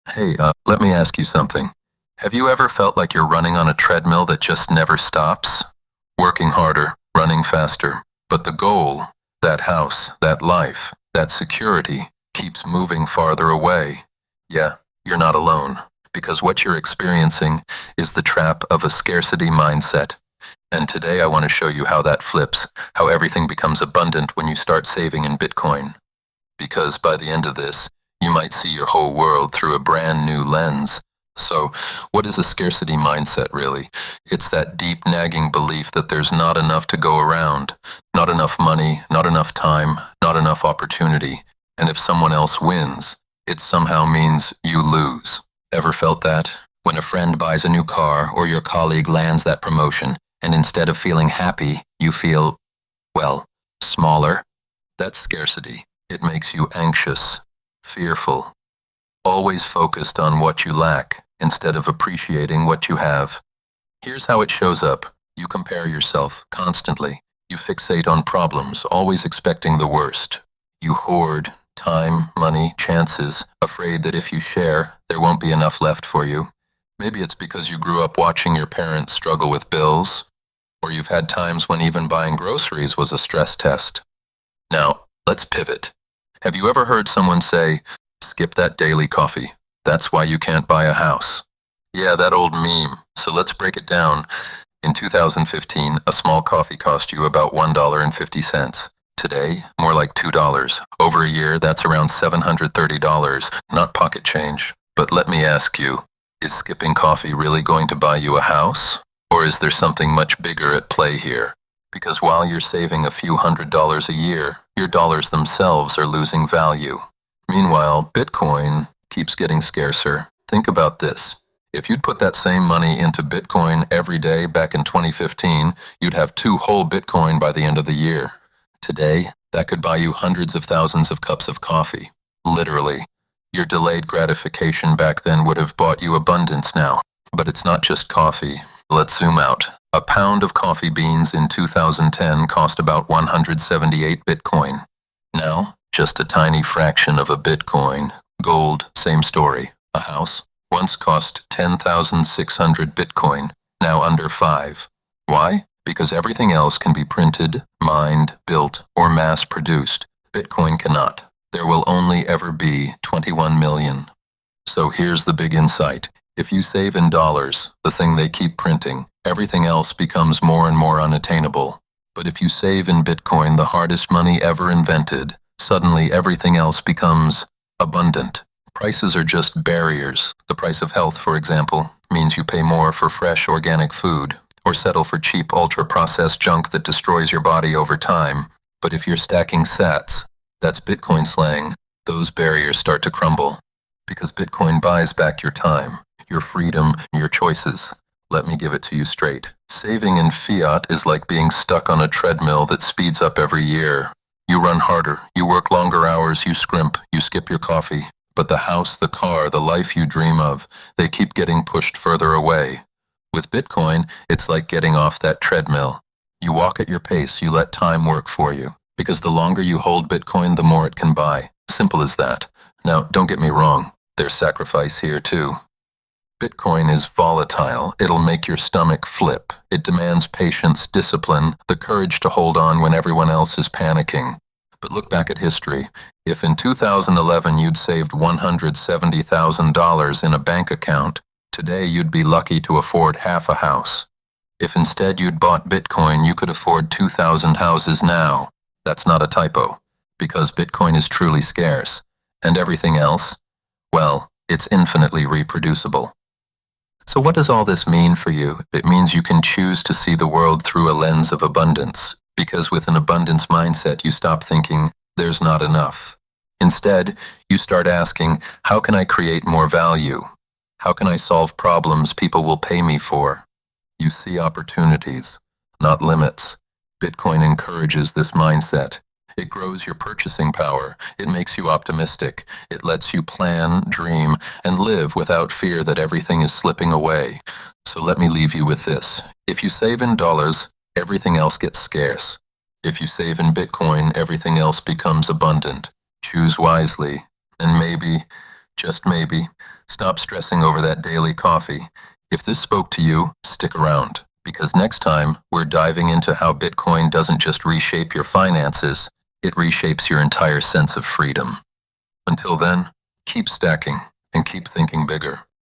Hey, let me ask you something. Have you ever felt like you're running on a treadmill that just never stops? Working harder, running faster, but the goal, that house, that life, that security, keeps moving farther away. Yeah, you're not alone, because what you're experiencing is the trap of a scarcity mindset. And today I want to show you how that flips, how everything becomes abundant when you start saving in Bitcoin. Because by the end of this, you might see your whole world through a brand new lens. So, what is a scarcity mindset really? It's that deep nagging belief that there's not enough to go around, not enough money, not enough time, not enough opportunity. And if someone else wins, it somehow means you lose. Ever felt that? When a friend buys a new car or your colleague lands that promotion, and instead of feeling happy, you feel, well, smaller? That's scarcity. It makes you anxious, fearful, always focused on what you lack instead of appreciating what you have. Here's how it shows up. You compare yourself constantly. You fixate on problems, always expecting the worst. You hoard time, money, chances, afraid that if you share, there won't be enough left for you. Maybe it's because you grew up watching your parents struggle with bills, or you've had times when even buying groceries was a stress test. Now, let's pivot. Have you ever heard someone say, skip that daily coffee? That's why you can't buy a house. Yeah, that old meme. So let's break it down. In 2015, a small coffee cost you about $1.50. Today, more like $2. Over a year, that's around $730, not pocket change. But let me ask you, is skipping coffee really going to buy you a house? Or is there something much bigger at play here? Because while you're saving a few $100s a year, your dollars themselves are losing value. Meanwhile, Bitcoin keeps getting scarcer. Think about this. If you'd put that same money into Bitcoin every day back in 2015, you'd have 2 whole Bitcoin by the end of the year. Today, that could buy you hundreds of thousands of cups of coffee. Literally. Your delayed gratification back then would have bought you abundance now. But it's not just coffee. Let's zoom out. A pound of coffee beans in 2010 cost about 178 Bitcoin. Now, just a tiny fraction of a Bitcoin. Gold, same story. A house once cost 10,600 Bitcoin, now under 5. Why? Because everything else can be printed, mined, built, or mass-produced. Bitcoin cannot. There will only ever be 21 million. So here's the big insight. If you save in dollars, the thing they keep printing, everything else becomes more and more unattainable. But if you save in Bitcoin, the hardest money ever invented, suddenly everything else becomes abundant. Prices are just barriers. The price of health, for example, means you pay more for fresh organic food, or settle for cheap ultra-processed junk that destroys your body over time. But if you're stacking sats, that's Bitcoin slang, those barriers start to crumble. Because Bitcoin buys back your time, your freedom, your choices. Let me give it to you straight. Saving in fiat is like being stuck on a treadmill that speeds up every year. You run harder, you work longer hours, you scrimp, you skip your coffee. But the house, the car, the life you dream of, they keep getting pushed further away. With Bitcoin, it's like getting off that treadmill. You walk at your pace, you let time work for you. Because the longer you hold Bitcoin, the more it can buy. Simple as that. Now, don't get me wrong, there's sacrifice here too. Bitcoin is volatile. It'll make your stomach flip. It demands patience, discipline, the courage to hold on when everyone else is panicking. But look back at history. If in 2011 you'd saved $170,000 in a bank account, today you'd be lucky to afford half a house. If instead you'd bought Bitcoin, you could afford 2,000 houses now. That's not a typo, because Bitcoin is truly scarce. And everything else? Well, it's infinitely reproducible. So what does all this mean for you? It means you can choose to see the world through a lens of abundance, because with an abundance mindset, you stop thinking, there's not enough. Instead, you start asking, how can I create more value? How can I solve problems people will pay me for? You see opportunities, not limits. Bitcoin encourages this mindset. It grows your purchasing power. It makes you optimistic. It lets you plan, dream, and live without fear that everything is slipping away. So let me leave you with this. If you save in dollars, everything else gets scarce. If you save in Bitcoin, everything else becomes abundant. Choose wisely, and maybe, just maybe, Stop stressing over that daily coffee. If this spoke to you, stick around, because next time we're diving into how Bitcoin doesn't just reshape your finances, it reshapes your entire sense of freedom. Until then, keep stacking and keep thinking bigger.